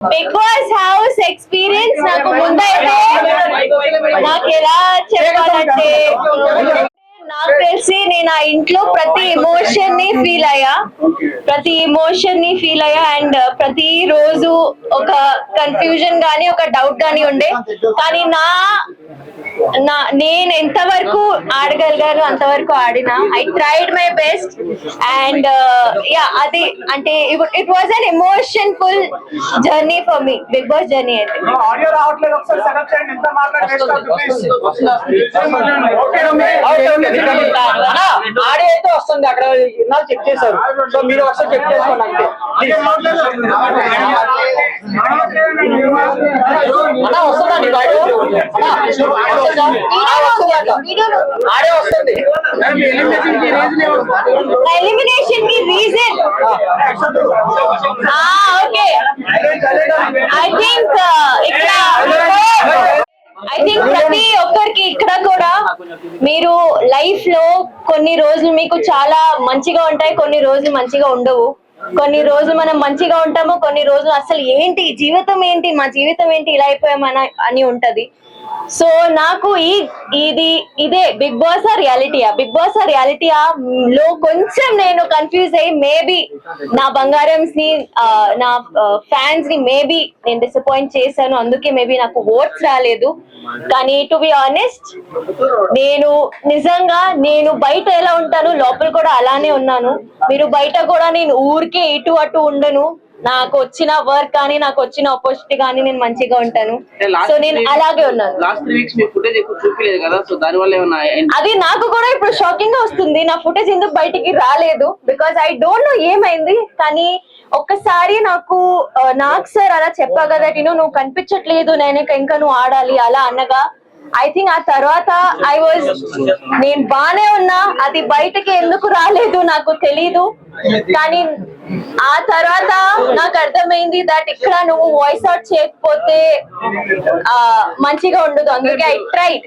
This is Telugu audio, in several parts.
బిగ్ బాస్ హౌస్ ఎక్స్పీరియన్స్ నాకు ముందైతే నాకు ఎలా చెప్పాలంటే నాకు తెలిసి నేను ఆ ఇంట్లో ప్రతి ఎమోషన్ ని ఫీల్ అయ్యా అండ్ ప్రతి రోజు ఒక కన్ఫ్యూజన్ గానీ ఒక డౌట్ గానీ ఉండే కానీ నేను ఎంతవరకు ఆడగలిగాను అంతవరకు ఆడినా. I tried my best and yeah అది అంటే it was an emotion full journey for me Bigg Boss journey అయితే. ఆడియో అయితే వస్తుంది అక్కడ చెక్ చేశారు, సో మీరు ఒకసారి చెక్ చేసుకోండి అంతే. వస్తుందండి ఆడియో వస్తుంది. ఎలిమినేషన్ కి రీజన్ ఓకే ఐ థింక్ ప్రతి ఒక్కరికి ఇక్కడ కూడా మీరు లైఫ్ లో కొన్ని రోజులు మీకు చాలా మంచిగా ఉంటాయి, కొన్ని రోజులు మంచిగా ఉండవు. కొన్ని రోజులు మనం మంచిగా ఉంటాము, కొన్ని రోజులు అసలు ఏంటి జీవితం ఏంటి మా జీవితం ఏంటి ఇలా అయిపోయామని అని ఉంటది. సో నాకు ఇదే బిగ్ బాస్ రియాలిటీయా లో కొంచెం నేను కన్ఫ్యూజ్ అయ్యి మేబీ నా బంగారమ్స్ ని నా ఫ్యాన్స్ ని మేబీ నేను డిసప్పాయింట్ చేశాను, అందుకే మేబీ నాకు ఓట్స్ రాలేదు. కానీ టు బి ఆనెస్ట్ నేను బయట ఎలా ఉంటాను లోపల కూడా అలానే ఉన్నాను. మీరు బయట కూడా నేను ఊరికే ఇటు అటు ఉండను, నాకు వచ్చిన వర్క్ కానీ నాకు వచ్చిన ఆపర్చునిటీ కానీ నేను మంచిగా ఉంటాను. సో నేను అలాగే ఉన్నాను. అది నాకు కూడా ఇప్పుడు షాకింగ్ గా వస్తుంది, నా ఫుటేజ్ ఎందుకు బయటికి రాలేదు, బికాస్ ఐ డోంట్ నో ఏమైంది. కానీ ఒక్కసారి నాకు సార్ అలా చెప్పా కదా, నువ్వు కనిపించట్లేదు, నేను ఇంకా నువ్వు ఆడాలి అలా అనగా ఐ థింక్ ఆ తర్వాత నేను బానే ఉన్నా, అది బయటకి ఎందుకు రాలేదు నాకు తెలీదు. కానీ ఆ తర్వాత నాకు అర్థమైంది దట్ ఇక్కడ నువ్వు వాయిస్ అవుట్ చేయకపోతే మంచిగా ఉండదు, అందుకే ఐ ట్రైడ్.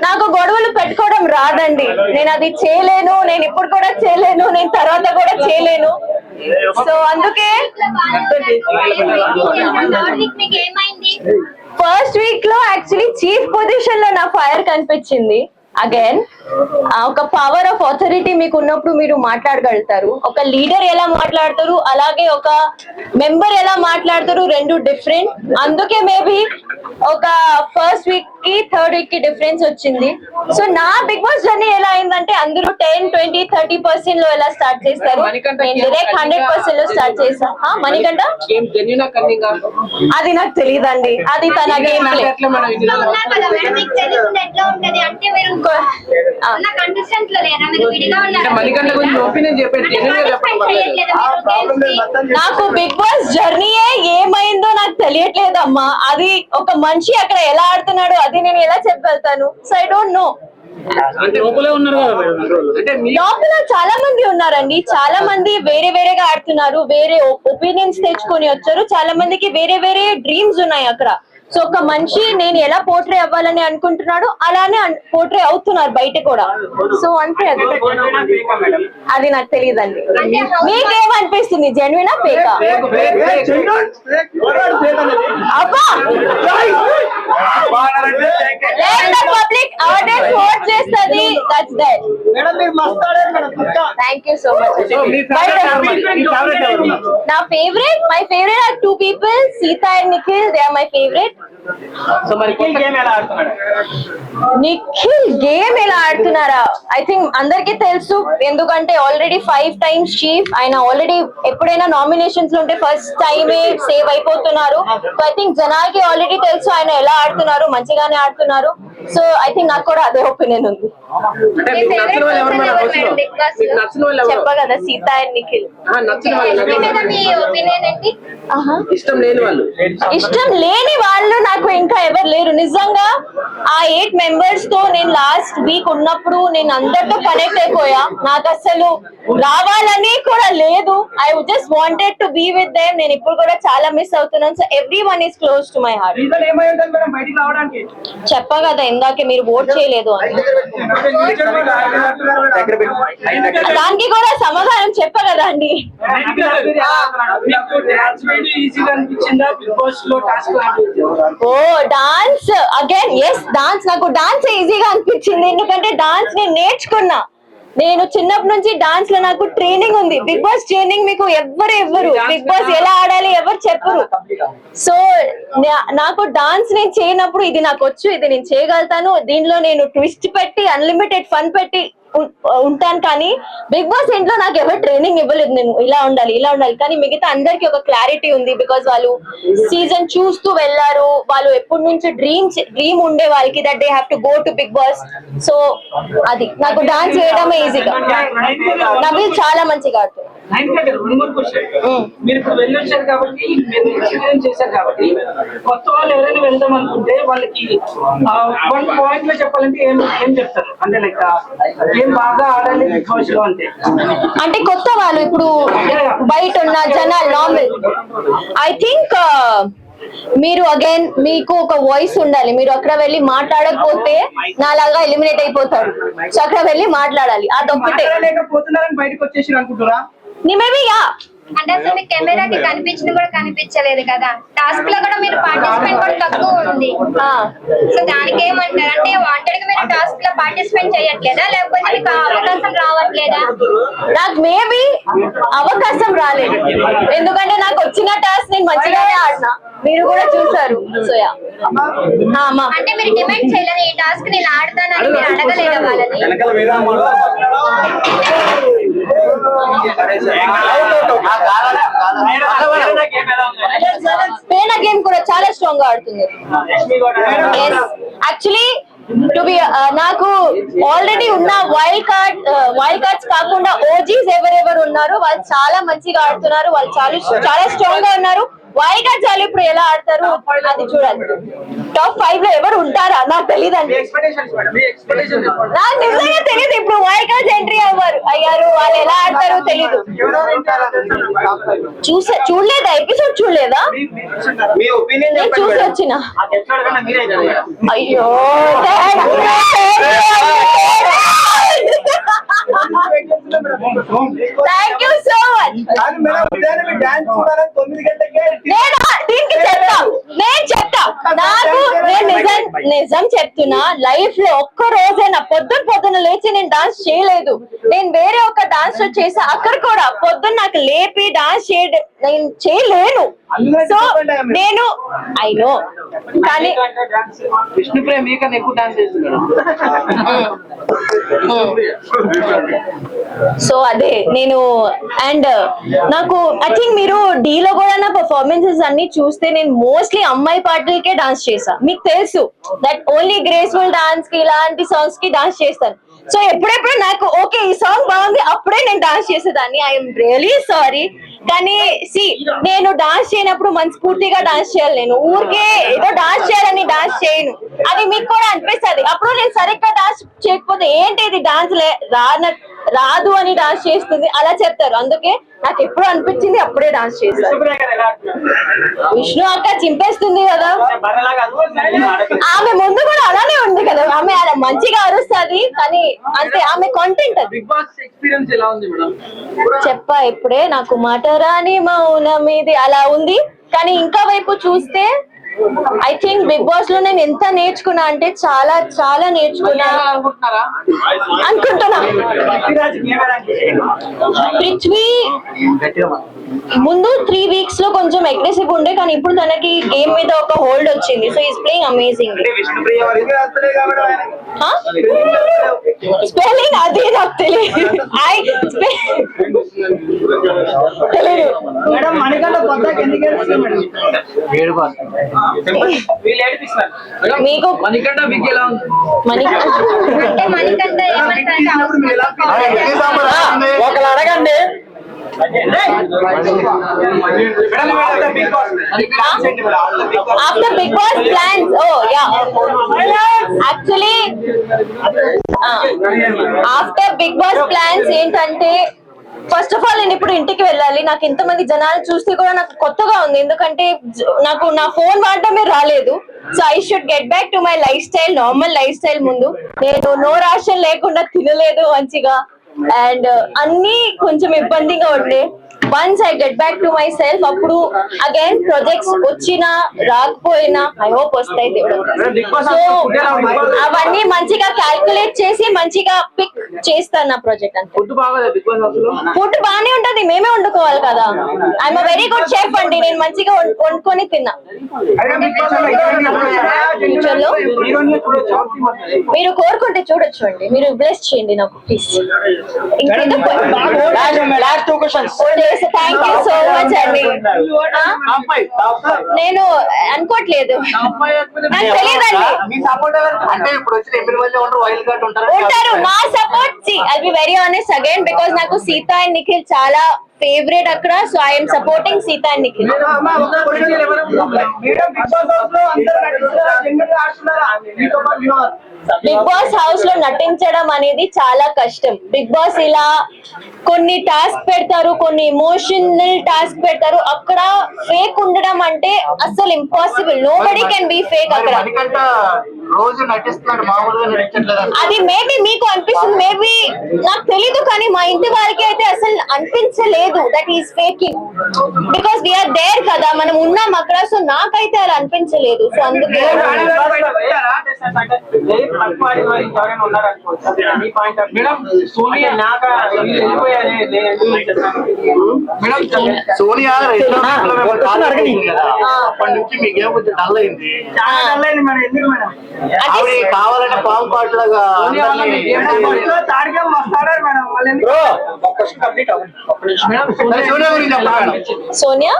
నాకు గొడవలు పెట్టుకోవడం రాదండి, నేను అది చేయలేను, నేను ఇప్పుడు కూడా చేయలేను, నేను తర్వాత కూడా చేయలేను. సో అందుకే ఫస్ట్ వీక్ లో యాక్చువల్లీ చీఫ్ పొజిషన్ లో నా ఫైర్ కనిపించింది. అగైన్ ఒక పవర్ ఆఫ్ అథారిటీ మీకు ఉన్నప్పుడు మీరు మాట్లాడగలుగుతారు. ఒక లీడర్ ఎలా మాట్లాడతారు అలాగే ఒక మెంబర్ ఎలా మాట్లాడతారు, రెండు డిఫరెంట్. అందుకే మేబీ ఒక ఫస్ట్ వీక్ కి థర్డ్ వీక్ కి డిఫరెన్స్ వచ్చింది. సో నా బిగ్ బాస్ జర్నీ ఎలా అయిందంటే అందరూ 10, 20, 30% లో ఎలా స్టార్ట్ చేస్తారు, నేను డైరెక్ట్ 100% లో స్టార్ట్ చేసా. మణికంఠ అది నాకు తెలియదండి, అది తన గేమ్ ప్లే. నాకు బిగ్ బాస్ జర్నీయే ఏమైందో నాకు తెలియట్లేదమ్మా. అది ఒక మనిషి అక్కడ ఎలా ఆడుతున్నాడు అది నేను ఎలా చెప్పగలుగుతాను. So I don't know. లోపల చాలా మంది ఉన్నారండి, చాలా మంది వేరే వేరేగా ఆడుతున్నారు, వేరే ఒపీనియన్స్ తెచ్చుకొని వచ్చారు, చాలా మందికి వేరే వేరే డ్రీమ్స్ ఉన్నాయి అక్కడ. సో ఒక మనిషి నేను ఎలా పోర్ట్రే అవ్వాలని అనుకుంటున్నాడు అలానే పోర్ట్రే అవుతున్నారు బయట కూడా. సో అంతే, అది నాకు తెలియదండి. మీకేమనిపిస్తుంది, జెన్యునా ఫేకా? అబ్బా పబ్లిక్ ఆడియన్స్ ఓట్ చేస్తుంది, that's that. Thank you so much. నా favourite, my favourite are 2 people, Sita and Nikhil. They are my favourite. Nikhil game ఎలా ఆడుతున్నారా ఐ థింక్ అందరికి తెలుసు, ఎందుకంటే ఆల్రెడీ 5 times చీఫ్ ఆయన. ఆల్రెడీ ఎప్పుడైనా నామినేషన్స్ లో ఉంటే ఫస్ట్ టైమే సేవ్ అయిపోతున్నారు. సో ఐ థింక్ జనాలకి ఆల్రెడీ తెలుసు ఆయన ఎలా ఆడుతున్నారు, మంచిగానే ఆడుతున్నారు. సో ఐ థింక్ నాకు కూడా అదే ఒపీనియన్ ఉంది. చెప్ప కదా సీతా అండ్ నిఖిల్. ఇష్టం లేని వాళ్ళు నాకు ఇంకా ఎవరు లేరు నిజంగా. ఆ 8 members తో నేను లాస్ట్ వీక్ ఉన్నప్పుడు నేను అందరితో కనెక్ట్ అయిపోయా, నాకు అసలు రావాలని కూడా లేదు. I just wanted to be with them. నేను ఇప్పుడు కూడా చాలా మిస్ అవుతున్నాను. So everyone is close to my heart. చెప్పా కదా ఇందాకే మీరు ఓట్ చేయలేదు అని, దానికి కూడా సమాధానం చెప్పా కదా అండి. మీకు డాన్స్ వీడియో ఈజీగా అనిపించిందా బిగ్ బాస్ లో టాస్క్ ఓ డాన్స్ అగైన్ ఎస్ డాన్స్ నాకు డాన్స్ ఈజీగా అనిపించింది ఎందుకంటే డాన్స్ నేను నేర్చుకున్నా నేను చిన్నప్పటి నుంచి డాన్స్ లో నాకు ట్రైనింగ్ ఉంది బిగ్ బాస్ ట్రైనింగ్ మీకు ఎవ్వరు బిగ్ బాస్ ఎలా ఆడాలి ఎవరు చెప్పరు సో నాకు డాన్స్ నేను చేయనప్పుడు ఇది నాకు వచ్చు ఇది నేను చేయగలుగుతాను దీనిలో నేను ట్విస్ట్ పెట్టి అన్లిమిటెడ్ ఫన్ పెట్టి ఉంటాను కానీ బిగ్ బాస్ ఇంట్లో నాకు ఎవరు ట్రైనింగ్ ఇవ్వలేదు నేను ఇలా ఉండాలి కానీ మిగతా అందరికి ఒక క్లారిటీ ఉంది బికాస్ వాళ్ళు సీజన్ చూస్తూ వెళ్ళారు వాళ్ళు ఎప్పటి నుంచి డ్రీమ్ ఉండే వాళ్ళకి that they have to go to Bigg Boss so అది నాకు డాన్స్ వేయడమే ఈజీగా నవీల్ చాలా మంచిగా ఆడుతుంది మీరు ఇప్పుడు వెళ్ళొచ్చారు కాబట్టి మీరు ఎక్స్పీరియన్స్ చేశారు కాబట్టి కొత్త వాళ్ళు ఎవరైనా వెళ్దాం అనుకుంటే వాళ్ళకి 1 పాయింట్ లో చెప్పాలంటే ఏం చెప్తారు అంటే లైక్ ఏం బాగా ఆడాలి బిగ్ బాస్ లో అంటే కొత్త వాళ్ళు ఇప్పుడు బయట ఉన్న జనాలు నార్మల్ ఐ థింక్ మీరు అగైన్ మీకు ఒక వాయిస్ ఉండాలి మీరు అక్కడ వెళ్ళి మాట్లాడకపోతే నాలాగా ఎలిమినేట్ అయిపోతారు సో అక్కడ వెళ్ళి మాట్లాడాలి అదొక్కటే లేకపోతున్నారని బయటకు వచ్చేసి అనుకుంటారా మేబీ యా అంటే అసలు మీకు కెమెరాకి కనిపించింది కూడా కనిపించలేదు కదా టాస్క్ లో కూడా మీరు పార్టిసిపేట్ కూడా తక్కువ ఉంది సో దానికి ఏమంటారు అంటే వాంటెడ్ గా మీరు టాస్క్ లో పార్టిసిపేట్ చేయట్లేదా లేకపోతే మీకు అవకాశం రావట్లేదా నాకు మేబీ అవకాశం రాలేదు ఎందుకంటే నాకు వచ్చిన టాస్క్ నేను మంచిగానే ఆడినా మీరు కూడా చూసారు సో యా అంటే మీరు డిమాండ్ చేయలేదు ఈ టాస్క్ నేను ఆడతానని మీరు అడగలేదా వాళ్ళని స్పేన్ గేమ్ కూడా చాలా స్ట్రాంగ్ గా ఆడుతుంది యాక్చువల్లీ టు బి నాకు ఆల్రెడీ ఉన్న వైల్డ్ కార్డ్స్ కాకుండా ఓజీస్ ఎవరెవరు ఉన్నారు వాళ్ళు చాలా మంచిగా ఆడుతున్నారు వాళ్ళు చాలా స్ట్రాంగ్ గా ఉన్నారు వైల్డ్ కార్డ్స్ వాళ్ళు ఇప్పుడు ఎలా ఆడతారు అది చూడాలి టాప్ 5 లో ఎవరు ఉంటారా నాకు తెలియదండి నాకు నిజంగా తెలియదు ఇప్పుడు వైల్డ్ కార్డ్స్ ఎంట్రీ అయ్యారు వాళ్ళు ఎలా ఆడతారో తెలీదు చూడలేదా ఎపిసోడ్ చూడలేదా నేను చూసి వచ్చిన అయ్యో థ్యాంక్ యూ సో మచ్ నేను చెప్తా నాకు నిజం చెప్తున్నా లైఫ్ లో ఒక్క రోజైనా పొద్దున లేచి నేను డాన్స్ చేయలేదు నేను వేరే ఒక డాన్స్ లో చేసా అక్కడ కూడా పొద్దున్న నాకు లేపి డాన్స్ నేను చేయలేను సో నేను ఐ నో కానీ విష్ణుప్రియ మీకన్నా ఎక్కువ డాన్స్ చేస్తున్నాడు సో అదే నేను అండ్ నాకు ఐ థింక్ మీరు డీలో కూడా నా పర్ఫార్మెన్సెస్ అన్ని చూస్తే నేను మోస్ట్లీ అమ్మాయి పాటలకే డాన్స్ చేసా మీకు తెలుసు దట్ ఓన్లీ గ్రేస్ఫుల్ డాన్స్ కి ఇలాంటి సాంగ్స్ కి డాన్స్ చేస్తాను సో ఎప్పుడెప్పుడు నాకు ఓకే ఈ సాంగ్ బాగుంది అప్పుడే నేను డాన్స్ చేసేదాన్ని ఐఎమ్ రియలీ సారీ కానీ నేను డాన్స్ చేయనప్పుడు మనస్ఫూర్తిగా డాన్స్ చేయాలి నేను ఊరికే ఏదో డాన్స్ చేయాలని డాన్స్ చేయను అది మీకు కూడా అనిపిస్తుంది అప్పుడు నేను సరిగ్గా డాన్స్ చేయకపోతే ఏంటి ఇది డాన్స్ రాదు అని డాన్స్ చేస్తుంది అలా చెప్తారు అందుకే నాకు ఎప్పుడు అనిపించింది అప్పుడే డాన్స్ చేస్తాను విష్ణు అక్క చింపేస్తుంది కదా ఆమె ముందు కూడా అలానే ఉంది కదా ఆమె అలా మంచిగా అరుస్తుంది కానీ అంతే ఆమె కాంటెంట్ అది బిగ్ బాస్ ఎక్స్పీరియన్స్ ఎలా ఉంది మేడం చెప్పా ఇప్పుడే నాకు మాట రాని మౌనం ఇది అలా ఉంది కానీ ఇంకా వైపు చూస్తే ఐ థింక్ బిగ్ బాస్ లో నేను ఎంత నేర్చుకున్నా అంటే చాలా చాలా నేర్చుకున్నా అనుకుంటున్నా పృథ్వీ ముందు 3 వీక్స్ లో కొంచెం అగ్రెసివ్ ఉండే కానీ ఇప్పుడు తనకి గేమ్ మీద ఒక హోల్డ్ వచ్చింది so is playing amazing spelling అది నాకు తెలియదు మేడం మణికంఠ పొద్దాకి ఎందుకు ఏడుస్తుంది మేడం మీకు మణికంఠ మీకు ఎలా ఉంది అంటే మణికంఠ ఒకరు అడగండి after Big Boss plans actually after Big Boss plans ఏంటంటే ఫస్ట్ ఆఫ్ ఆల్ నేను ఇప్పుడు ఇంటికి వెళ్ళాలి నాకు ఇంతమంది జనాలు చూస్తే కూడా నాకు కొత్తగా ఉంది ఎందుకంటే నాకు నా ఫోన్ వాడటమే రాలేదు so I should get back to my life style normal life style ముందు నేను నో రేషన్ లేకుండా తినలేదు మంచిగా అండ్ అన్ని కొంచెం ఇబ్బందిగా ఉండే once I get back to my self అప్పుడు అగైన్ ప్రాజెక్ట్స్ వచ్చినా రాకపోయినా ఐ హోప్ వస్తాయి దేవుడు. సో అవన్నీ మంచిగా క్యాల్కులేట్ చేసి మంచిగా పిక్ చేస్తాను నా ప్రాజెక్ట్ అంటే. ఫుడ్ బాగా బిగ్ బాస్ హౌస్ లో ఫుడ్ బానే ఉంటది, మేమే వండుకోవాలి కదా. ఐఎమ్ వెరీ గుడ్ షెఫ్ అండి, నేను మంచిగా వండుకొని తిన్నా. ఫ్యూచర్ లో మీరు కోరుకుంటే చూడొచ్చు అండి, మీరు బ్లెస్ చేయండి నాకు please. Last 2 questions. Thank you so much అండి. నేను అనుకోవట్లేదు, నాకు తెలియదండి. మీ సపోర్ట్ అంటే ఇప్పుడు వచ్చిన ఎమ్మెల్యే ఉంటారు, వైల్డ్ కార్డ్ ఉంటారు. నా support I be very honest again because నాకు సీత అండ్ నిఖిల్ చాలా ఫేవరెట్ అక్కడ. So I'm supporting Seetha and Nikhil. Bigg Boss house లో నటించడం అనేది చాలా కష్టం. బిగ్ బాస్ ఇలా కొన్ని టాస్క్ పెడతారు, కొన్ని ఎమోషనల్ టాస్క్ పెడతారు. అక్కడ ఫేక్ ఉండడం అంటే అసలు impossible. Nobody can be fake అక్కడ. రోజు నటిస్తున్నాడు, మామూలుగా నటించట్లేదు. అది మేబీ మీకు అనిపిస్తుంది, మేబీ నాకు తెలీదు, కానీ మా ఇంటి వారికి అయితే అసలు అనిపించలేదు that is faking. Because we are there కదా, మనం ఉన్నాం అక్కడ. సో నాకైతే అలా అనిపించలేదు. సో అందుకే సోనియా అప్పటి నుంచి మీకేం కొంచెం డల్ అయింది. కావాలంటే పాము పాట లాగా సోనియా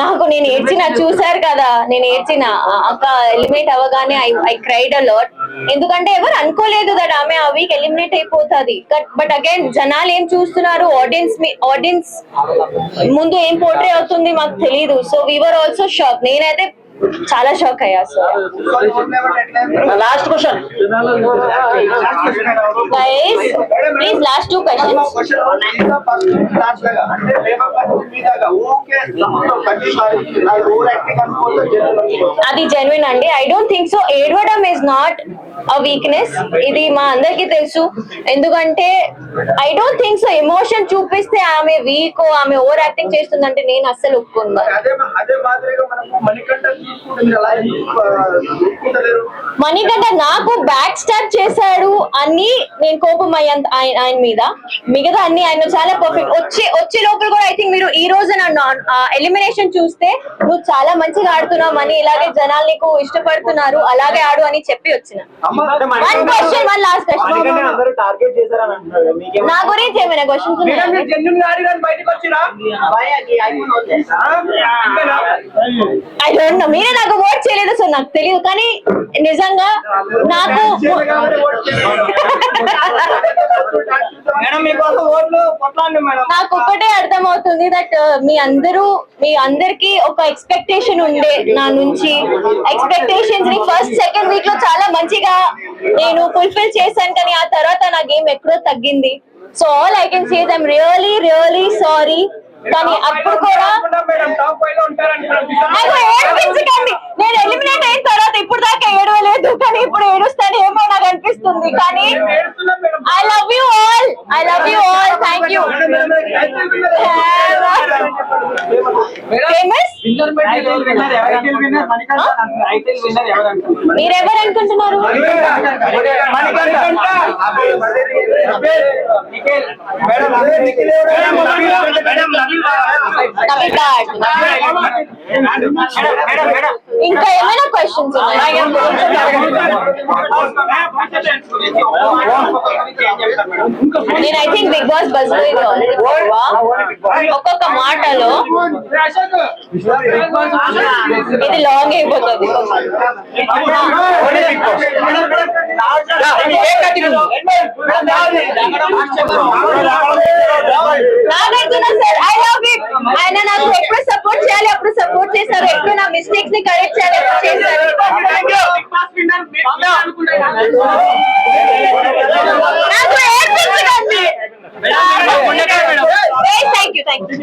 నాకు నేను ఏడ్చిన చూసారు కదా, నేను ఏడ్చిన అక్క ఎలిమినేట్ అవ్వగానే ఐ క్రైడ్ అ లాట్. ఎందుకంటే ఎవరు అనుకోలేదు దట్ ఆమె ఆ వీక్ ఎలిమినేట్ అయిపోతుంది. బట్ అగైన్ జనాలు ఏం చూస్తున్నారు, ఆడియన్స్ ముందు ఏం పోర్ట్రే అవుతుంది మాకు తెలీదు. So we are also shock. నేనైతే చాలా షాక్ అయ్యా. So last question guys please last 2 questions. అది జెన్యున్ అండి. I don't think so. ఏడవడం ఇస్ నాట్ అ వీక్నెస్, ఇది మా అందరికి తెలుసు. ఎందుకంటే I don't think so emotion చూపిస్తే ఆమె వీక్, ఆమె ఓవర్ యాక్టింగ్ చేస్తుందంటే నేను అస్సలు ఒప్పుకున్నాను. మణికంఠ నాకు బ్యాక్ స్టాప్ చేశాడు అని నేను కోపం అయ్యాను ఆయన మీద. మిగతా అన్ని ఆయన చాలా పర్ఫెక్ట్. వచ్చే లోపల కూడా ఐ థింక్ మీరు ఈ రోజు ఎలిమినేషన్ చూస్తే నువ్వు చాలా మంచిగా ఆడుతున్నావు అని, ఇలాగే జనాలు నీకు ఇష్టపడుతున్నారు, అలాగే ఆడు అని చెప్పి వచ్చిన. One question, one last question. నా గురించి ఏమైనా క్వశ్చన్స్ ఐ డోంట్ నో. మీరే నాకు ఓట్ చేయలేదు సో నాకు తెలియదు, కానీ నిజంగా నాకు నాకు ఒక్కటే అర్థమవుతుంది దట్ మీ అందరికి ఒక ఎక్స్పెక్టేషన్ ఉండే నా నుంచి. ఎక్స్పెక్టేషన్స్ ని ఫస్ట్ సెకండ్ వీక్ లో చాలా మంచిగా నేను ఫుల్ఫిల్ చేశాను, కానీ ఆ తర్వాత నా గేమ్ ఎక్కడో తగ్గింది. So all I can say I'm really really sorry. కానీ అప్పుడు కూడా నాకు ఏడిపించకండి. నేను ఎలిమినేట్ అయిన తర్వాత ఇప్పుడు దాకా ఏడవలేదు, కానీ ఇప్పుడు ఏడుస్తాను ఏమో నాకు అనిపిస్తుంది. కానీ I love you all, I love you all. Thank you. Famous మీరెవరు అనుకుంటున్నారు? ఇంకా ఏమైనా క్వశ్చన్స్ ఉన్నాయా? నేను I think Bigg Boss bus ఒక్కొక్క మాటలో ఇది లాంగ్ అయిపోతుంది. Nagarjuna sir I love you. ఆయన నాకు ఎప్పుడు సపోర్ట్ చేయాలి అప్పుడు సపోర్ట్ చేశారు, ఎప్పుడు నా మిస్టేక్స్ ని కరెక్ట్ చేయాలి ఎప్పుడు చేశారు. నాకు ఏర్పించకండి. Thank you, thank you.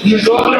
ఈ లోపల